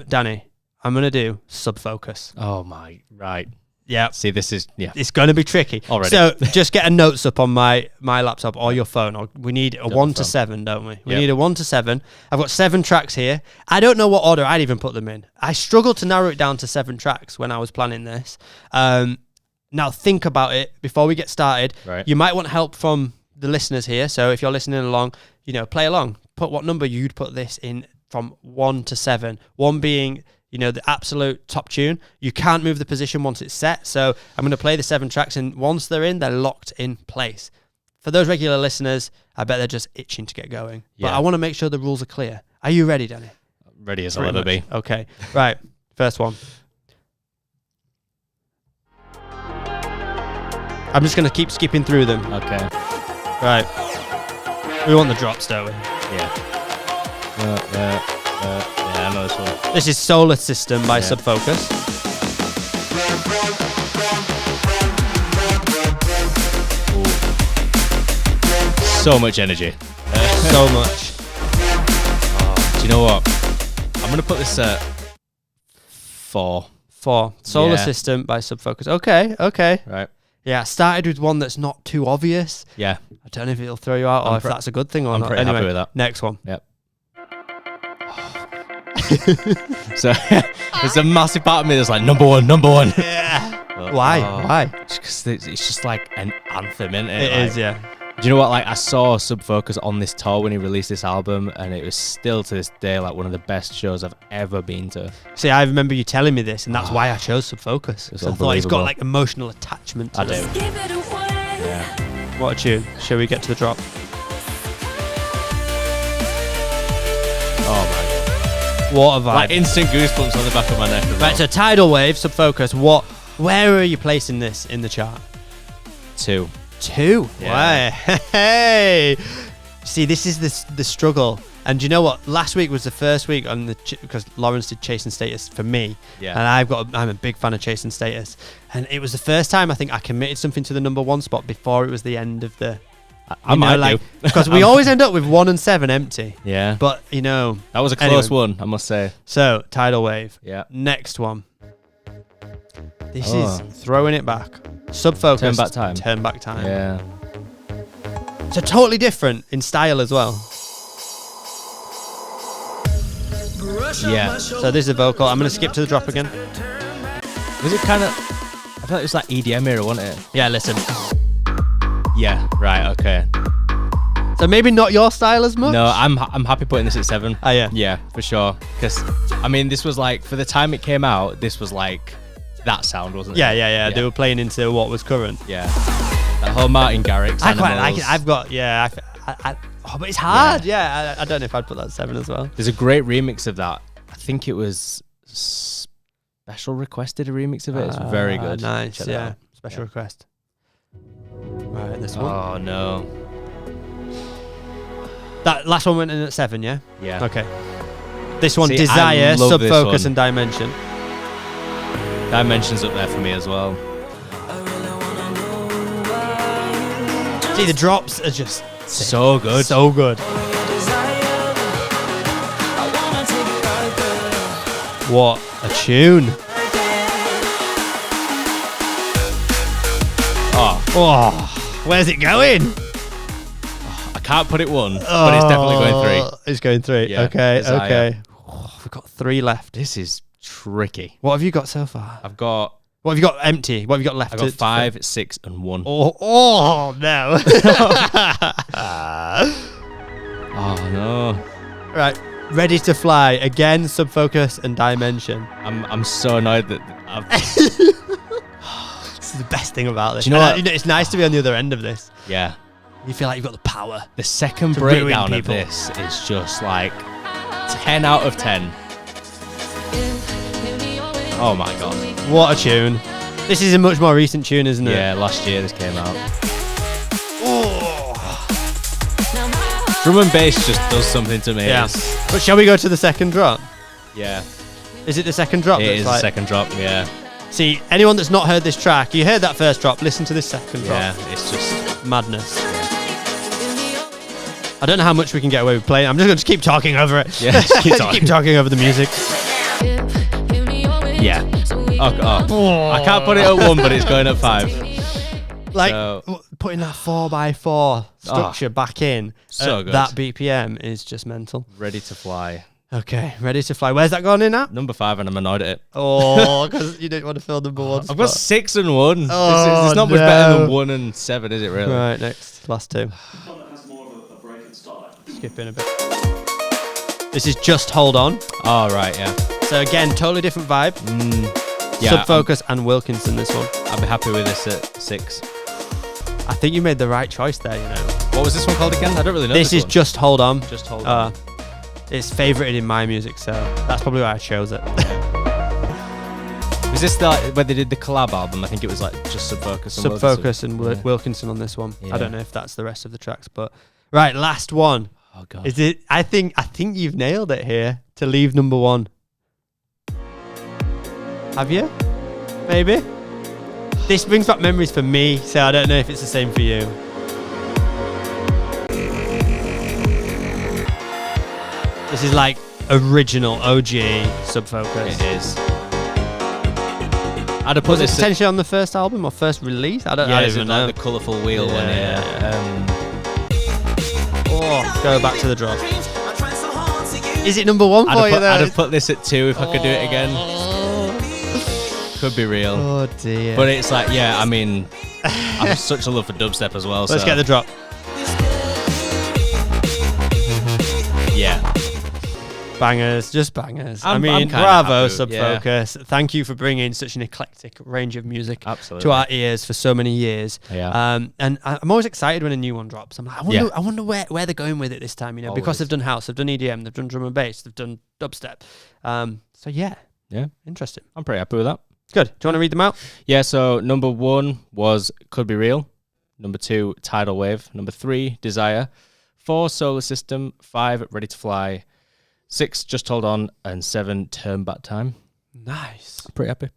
Speaker 1: Danny, I'm going to do sub-focus.
Speaker 3: Oh my, right.
Speaker 1: Yeah.
Speaker 3: See, this is,
Speaker 1: It's going to be tricky.
Speaker 3: Already.
Speaker 1: So just get a notes up on my laptop or your phone. Or we need a 1 to 7, don't we? We need a 1 to 7. I've got 7 tracks here. I don't know what order I'd even put them in. I struggled to narrow it down to 7 tracks when I was planning this. Now think about it before we get started.
Speaker 3: Right.
Speaker 1: You might want help from the listeners here. So if you're listening along, play along. put what number you'd put this in from 1 to 7. 1 being, you know, the absolute top tune. You can't move the position once it's set. So I'm going to play the 7 tracks, and once they're in, they're locked in place. For those regular listeners, I bet they're just itching to get going. But I want to make sure the rules are clear. Are you ready, Danny?
Speaker 3: Ready as I'll ever be.
Speaker 1: Okay. Right. First one. I'm just going to keep skipping through them.
Speaker 3: Okay.
Speaker 1: Right. We want the drops, don't we?
Speaker 3: Yeah. Yeah, I know this one.
Speaker 1: This is Solar System by Subfocus.
Speaker 3: So much energy.
Speaker 1: So much.
Speaker 3: Do you know what? I'm going to put this at 4.
Speaker 1: 4. Solar
Speaker 3: Yeah.
Speaker 1: System by Subfocus. Okay.
Speaker 3: Right.
Speaker 1: Yeah, I started with one that's not too obvious.
Speaker 3: Yeah.
Speaker 1: I don't know if it'll throw you out or if that's a good thing or
Speaker 3: I'm
Speaker 1: not.
Speaker 3: pretty
Speaker 1: Anyway,
Speaker 3: happy with that.
Speaker 1: next one.
Speaker 3: Yep. So there's a massive part of me that's like, number one.
Speaker 1: Yeah.
Speaker 3: But,
Speaker 1: Why?
Speaker 3: oh,
Speaker 1: Why?
Speaker 3: Just 'cause it's just like an anthem, isn't it?
Speaker 1: It
Speaker 3: Like,
Speaker 1: is, yeah.
Speaker 3: Do you know what? Like, I saw Subfocus on this tour when he released this album, and it was still to this day like one of the best shows I've ever been to.
Speaker 1: See, I remember you telling me this, and that's why I chose Subfocus.
Speaker 3: It's
Speaker 1: I thought it's got
Speaker 3: unbelievable.
Speaker 1: like emotional attachment to
Speaker 3: I do.
Speaker 1: it.
Speaker 5: Give it away.
Speaker 3: Yeah.
Speaker 1: What a tune. Shall we get to the drop?
Speaker 3: Oh my
Speaker 1: What a vibe.
Speaker 3: god. Like instant goosebumps on the back of my neck. As
Speaker 1: Right,
Speaker 3: well.
Speaker 1: so Tidal Wave, Subfocus. Where are you placing this in the chart?
Speaker 3: 2.
Speaker 1: 2.
Speaker 3: Yeah.
Speaker 1: Why? Hey. See, this is the struggle. And do you know what? Last week was the first week on the because Lawrence did Chasing Status for me.
Speaker 3: Yeah.
Speaker 1: And I'm a big fan of Chasing Status. And it was the first time I think I committed something to the number 1 spot before it was the end of the.
Speaker 3: I might do.
Speaker 1: Because we always end up with 1 and 7 empty.
Speaker 3: Yeah.
Speaker 1: But you know.
Speaker 3: That was a close
Speaker 1: Anyway.
Speaker 3: one, I must say.
Speaker 1: So Tidal Wave.
Speaker 3: Yeah.
Speaker 1: Next one. This
Speaker 3: Oh.
Speaker 1: is throwing it back. Subfocus.
Speaker 3: Turn Back Time.
Speaker 1: Turn Back Time.
Speaker 3: Yeah.
Speaker 1: So totally different in style as well.
Speaker 3: Yeah.
Speaker 1: So this is a vocal. I'm going to skip to the drop again.
Speaker 3: Was it kind of? I feel like it was like EDM era, wasn't it?
Speaker 1: Yeah, listen.
Speaker 3: Yeah. Right. Okay.
Speaker 1: So maybe not your style as much?
Speaker 3: No, I'm happy putting this at 7.
Speaker 1: Oh, yeah.
Speaker 3: Yeah, for sure. Because I mean, this was like for the time it came out, this was like that sound, wasn't it?
Speaker 1: Yeah. They were playing into what was current.
Speaker 3: Yeah. That whole Martin Garrix.
Speaker 1: I quite like
Speaker 3: Animals.
Speaker 1: it. I've got, but it's hard. Yeah, I don't know if I'd put that at 7 as well.
Speaker 3: There's a great remix of that. I think it was Special requested a remix of it. It's very good.
Speaker 1: Nice,
Speaker 3: Check that
Speaker 1: yeah.
Speaker 3: out.
Speaker 1: Special request. Right, this one.
Speaker 3: Oh no.
Speaker 1: That last one went in at 7, yeah?
Speaker 3: Yeah.
Speaker 1: Okay. This one,
Speaker 3: See, I
Speaker 1: Desire,
Speaker 3: love this
Speaker 1: Subfocus,
Speaker 3: one.
Speaker 1: and Dimension.
Speaker 3: Dimension's up there for me as well.
Speaker 1: See, the drops are just
Speaker 3: So good.
Speaker 1: so good. What a tune. Oh, where's it going?
Speaker 3: I can't put it 1, but it's definitely going 3.
Speaker 1: It's going 3.
Speaker 3: Yeah,
Speaker 1: Okay,
Speaker 3: Desire.
Speaker 1: okay. Oh, we've got 3 left.
Speaker 3: This is tricky.
Speaker 1: What have you got so far?
Speaker 3: I've got
Speaker 1: What have you got empty? What have you got left?
Speaker 3: I got
Speaker 1: to
Speaker 3: 5, 6, and 1.
Speaker 1: Oh no.
Speaker 3: Oh no.
Speaker 1: Right. Ready to Fly. Again, Subfocus and Dimension.
Speaker 3: I'm so annoyed that I've
Speaker 1: This is the best thing about this.
Speaker 3: Do you know what?
Speaker 1: It's nice to be on the other end of this.
Speaker 3: yeah.
Speaker 1: You feel like you've got the power.
Speaker 3: The second
Speaker 1: To ruin
Speaker 3: breakdown of
Speaker 1: people.
Speaker 3: this is just like 10 out of 10. Oh my god.
Speaker 1: What a tune. This is a much more recent tune, isn't it?
Speaker 3: Yeah, last year this came out.
Speaker 1: Oh.
Speaker 3: Drum and bass just does something to me.
Speaker 1: Yeah.
Speaker 3: It's-
Speaker 1: But shall we go to the second drop?
Speaker 3: Yeah.
Speaker 1: Is it the second drop?
Speaker 3: It
Speaker 1: that's
Speaker 3: is the
Speaker 1: like-
Speaker 3: second drop, yeah.
Speaker 1: See, anyone that's not heard this track, you heard that first drop, listen to this second
Speaker 3: Yeah,
Speaker 1: drop.
Speaker 3: it's just
Speaker 1: Madness. I don't know how much we can get away with playing. I'm just going to keep talking over it.
Speaker 3: Yeah, just keep talking.
Speaker 1: keep talking over the music.
Speaker 3: yeah. Oh. I can't put it at 1, but it's going at 5.
Speaker 1: Like
Speaker 3: So-
Speaker 1: putting that 4x4 structure back in
Speaker 3: so
Speaker 1: at
Speaker 3: good.
Speaker 1: that BPM is just mental.
Speaker 3: Ready to fly.
Speaker 1: Okay, Ready to Fly. Where's that gone in at?
Speaker 3: Number 5, and I'm annoyed at it.
Speaker 1: Oh, because you didn't want to fill number 1
Speaker 3: I've got 6 and 1.
Speaker 1: Oh,
Speaker 3: it's not much better
Speaker 1: no.
Speaker 3: than 1 and 7, is it really?
Speaker 1: Right, next. Last 2.
Speaker 6: One that has more of a breaking style.
Speaker 1: Skip in a bit. This is Just Hold On.
Speaker 3: Oh, right, yeah.
Speaker 1: So again, totally different vibe.
Speaker 3: Yeah,
Speaker 1: Subfocus and Wilkinson, this one.
Speaker 3: I'll be happy with this at 6.
Speaker 1: I think you made the right choice there, you know.
Speaker 3: What was this one called again? I don't really know.
Speaker 1: This is
Speaker 3: one.
Speaker 1: Just Hold On.
Speaker 3: Just Hold On.
Speaker 1: It's favorited in my music, so that's probably why I chose it.
Speaker 3: Was this where they did the collab album? I think it was like just Subfocus and
Speaker 1: Subfocus and
Speaker 3: Yeah.
Speaker 1: Wilkinson on this one.
Speaker 3: Yeah.
Speaker 1: I don't know if that's the rest of the tracks, but right, last one.
Speaker 3: Oh god.
Speaker 1: Is it? I think you've nailed it here to leave number 1. Have you? Maybe. This brings back memories for me, so I don't know if it's the same for you. This is like original OG Subfocus.
Speaker 3: It is. I'd have put
Speaker 1: Was it
Speaker 3: this
Speaker 1: potentially on the first album or first release? I don't even know.
Speaker 3: Like the colourful wheel one. Yeah.
Speaker 1: Go back to the drop. Is it number 1 for you though?
Speaker 3: I'd have put this at 2 if I could do it again. Could be real.
Speaker 1: Oh dear.
Speaker 3: But it's like, yeah, I mean, I have such a love for dubstep as well.
Speaker 1: Let's get the drop.
Speaker 3: Yeah.
Speaker 1: Bangers, just bangers.
Speaker 3: I'm
Speaker 1: mean,
Speaker 3: kinda
Speaker 1: bravo,
Speaker 3: happy with- yeah.
Speaker 1: Subfocus. Thank you for bringing such an eclectic range of music
Speaker 3: Absolutely.
Speaker 1: to our ears for so many years.
Speaker 3: Yeah.
Speaker 1: And I'm always excited when a new one drops. I'm like, I wonder where they're going with it this time. You know, because
Speaker 3: Always.
Speaker 1: they've done house, they've done EDM, they've done drum and bass, they've done dubstep. So yeah, interesting.
Speaker 3: I'm pretty happy with that.
Speaker 1: Good. Do you want to read them out?
Speaker 3: Yeah, so number 1 was Could Be Real. Number 2, Tidal Wave. Number 3, Desire. 4, Solar System. 5, Ready to Fly. 6, Just Hold On. And 7, Turn Back Time.
Speaker 1: Nice.
Speaker 3: Pretty happy.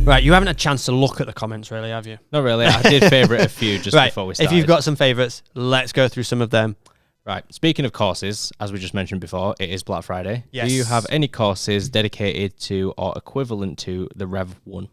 Speaker 1: Right, you haven't had a chance to look at the comments, really, have you?
Speaker 3: Not really. I did favourite a few just
Speaker 1: Right.
Speaker 3: before we started.
Speaker 1: If you've got some favourites, let's go through some of them.
Speaker 3: Right. Speaking of courses, as we just mentioned before, it is Black Friday.
Speaker 1: Yes.
Speaker 3: Do you have any courses dedicated to or equivalent to the Rev 1?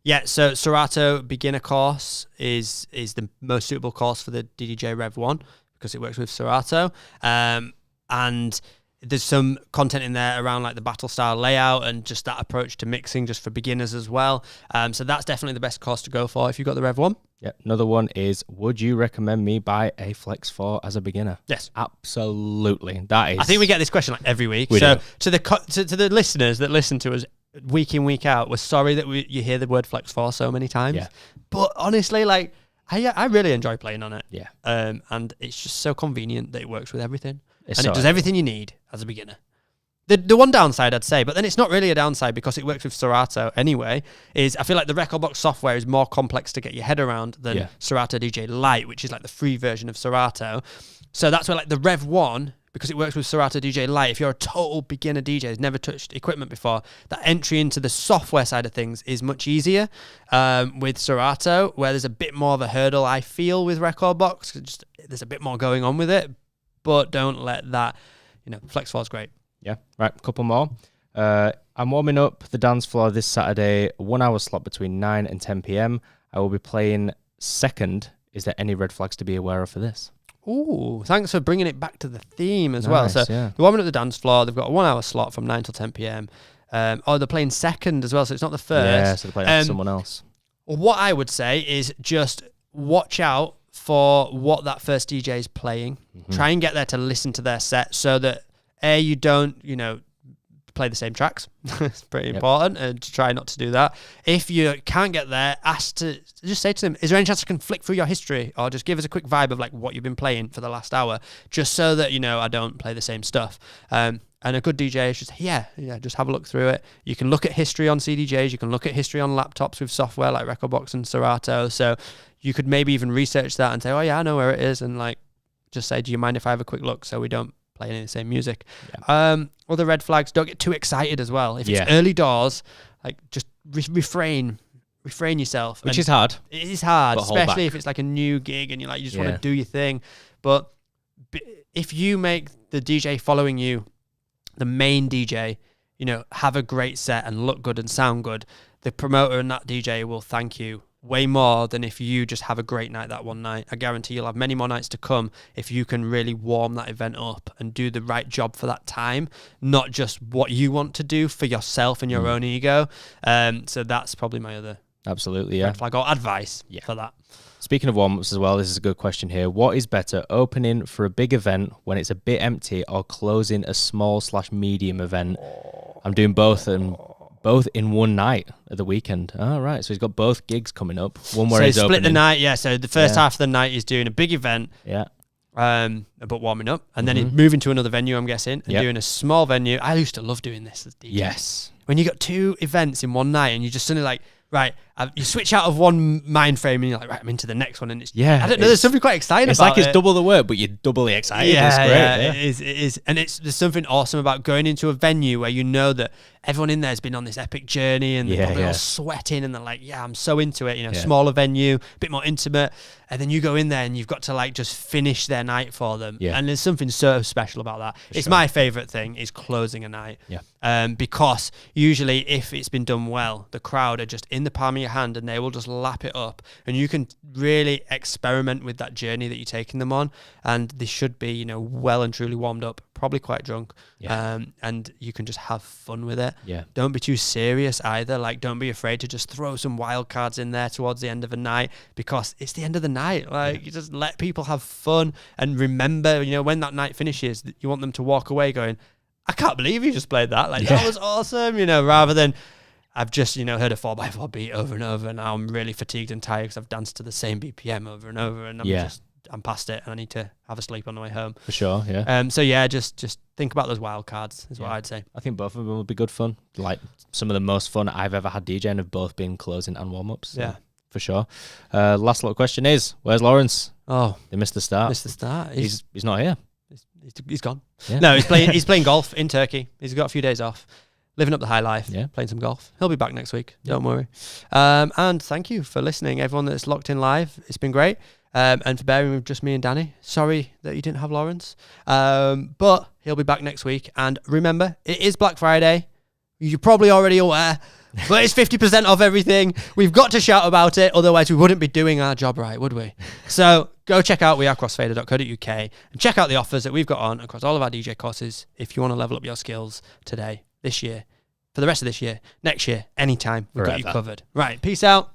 Speaker 1: Yeah, so Serato beginner course is the most suitable course for the DDJ Rev 1 because it works with Serato. And there's some content in there around like the battle style layout and just that approach to mixing just for beginners as well. So that's definitely the best course to go for if you've got the Rev 1.
Speaker 3: Yeah. Another one is, would you recommend me buy a Flex 4 as a beginner?
Speaker 1: Yes.
Speaker 3: Absolutely. That is.
Speaker 1: I think we get this question like every week.
Speaker 3: We
Speaker 1: so
Speaker 3: do.
Speaker 1: to the listeners that listen to us week in, week out, we're sorry that you hear the word Flex 4 so many times.
Speaker 3: Yeah.
Speaker 1: But honestly, like I really enjoy playing on it.
Speaker 3: Yeah.
Speaker 1: And it's just so convenient that it works with everything.
Speaker 3: It's
Speaker 1: And
Speaker 3: so
Speaker 1: it does
Speaker 3: easy.
Speaker 1: everything you need as a beginner. The one downside I'd say, but then it's not really a downside because it works with Serato anyway, is I feel like the Rekordbox software is more complex to get your head around than
Speaker 3: Yeah.
Speaker 1: Serato DJ Lite, which is like the free version of Serato. So that's where like the Rev 1, because it works with Serato DJ Lite, if you're a total beginner DJ who's never touched equipment before, that entry into the software side of things is much easier with Serato, where there's a bit more of a hurdle, I feel, with Rekordbox. Just there's a bit more going on with it, but don't let that, Flex 4 is great.
Speaker 3: Yeah. Right. A couple more. I'm warming up the dance floor this Saturday, 1 hour slot between 9 and 10 p.m. I will be playing second. Is there any red flags to be aware of for this?
Speaker 1: Ooh, thanks for bringing it back to the theme as well.
Speaker 3: Nice,
Speaker 1: So
Speaker 3: yeah.
Speaker 1: they're warming up the dance floor. They've got a 1 hour slot from 9 till 10 p.m. They're playing second as well, so it's not the first.
Speaker 3: Yeah, so they're playing after someone else.
Speaker 1: What I would say is just watch out for what that first DJ is playing. Try and get there to listen to their set so that you don't, play the same tracks. It's pretty important, and to try not to do that. If you can't get there, just say to them, is there any chance I can flick through your history, or just give us a quick vibe of like what you've been playing for the last hour, just so that I don't play the same stuff. And a good DJ is just just have a look through it. You can look at history on CDJs, you can look at history on laptops with software like Rekordbox and Serato. So you could maybe even research that and say, oh yeah, I know where it is, and like just say, do you mind if I have a quick look so we don't play any of the same music? Other red flags, don't get too excited as well. If it's early doors, like just refrain yourself.
Speaker 3: Which is hard.
Speaker 1: It is hard,
Speaker 3: But hold
Speaker 1: especially
Speaker 3: back.
Speaker 1: if it's like a new gig and you just want to do your thing. But if you make the DJ following you, the main DJ, have a great set and look good and sound good, the promoter and that DJ will thank you way more than if you just have a great night that one night. I guarantee you'll have many more nights to come if you can really warm that event up and do the right job for that time, not just what you want to do for yourself and your own ego. So that's probably my other
Speaker 3: Absolutely, yeah.
Speaker 1: Red flag or advice for that.
Speaker 3: Speaking of warm-ups as well, this is a good question here. What is better, opening for a big event when it's a bit empty or closing a small/medium event? I'm doing both and both in one night at the weekend. All right, so he's got both gigs coming up. One where
Speaker 1: so
Speaker 3: he's
Speaker 1: split
Speaker 3: opening.
Speaker 1: the night, so the first half of the night he's doing a big event, but warming up, and then he's moving to another venue, I'm guessing, and doing a small venue. I used to love doing this as DJ.
Speaker 3: Yes.
Speaker 1: When you got 2 events in one night and you just suddenly like, right, you switch out of one mind frame and you're like, right, I'm into the next one. And it's, I don't know, there's something quite exciting
Speaker 3: it's
Speaker 1: about
Speaker 3: like it's double the work, but you're doubly excited. It's great.
Speaker 1: It is. And there's something awesome about going into a venue where you know that everyone in there has been on this epic journey and they're probably all sweating and they're like, I'm so into it, smaller venue, a bit more intimate. And then you go in there and you've got to like just finish their night for them.
Speaker 3: Yeah.
Speaker 1: And there's something so special about that. It's my favorite thing is closing a night.
Speaker 3: Yeah.
Speaker 1: Because usually if it's been done well, the crowd are just in the palm of your hand and they will just lap it up, and you can really experiment with that journey that you're taking them on. And they should be, well and truly warmed up, probably quite drunk. And you can just have fun with it.
Speaker 3: Yeah.
Speaker 1: Don't be too serious either. Like, don't be afraid to just throw some wild cards in there towards the end of a night, because it's the end of the night. Like, you just let people have fun and remember, when that night finishes, you want them to walk away going, I can't believe you just played that. Like, that was awesome, rather than I've just, heard a 4x4 beat over and over and now I'm really fatigued and tired because I've danced to the same BPM over and over and I'm past it and I need to have a sleep on the way home.
Speaker 3: For sure, yeah.
Speaker 1: So just think about those wild cards is what I'd say.
Speaker 3: I think both of them would be good fun. Like, some of the most fun I've ever had DJing have both been closing and warm-ups. So,
Speaker 1: yeah.
Speaker 3: For sure. Last little question is, where's Lawrence?
Speaker 1: Oh.
Speaker 3: They missed the start. He's not here.
Speaker 1: He's gone.
Speaker 3: Yeah.
Speaker 1: No, he's playing golf in Turkey. He's got a few days off. Living up the high life,
Speaker 3: Yeah.
Speaker 1: playing some golf. He'll be back next week. Don't worry. And thank you for listening, everyone that's locked in live. It's been great. And for bearing with just me and Danny. Sorry that you didn't have Lawrence. But he'll be back next week. And remember, it is Black Friday. You're probably already aware. But it's 50% off everything. We've got to shout about it. Otherwise, we wouldn't be doing our job right, would we? So go check out wearecrossfader.co.uk and check out the offers that we've got on across all of our DJ courses if you want to level up your skills today, this year, for the rest of this year, next year, anytime. We've got you covered. Right. Peace out.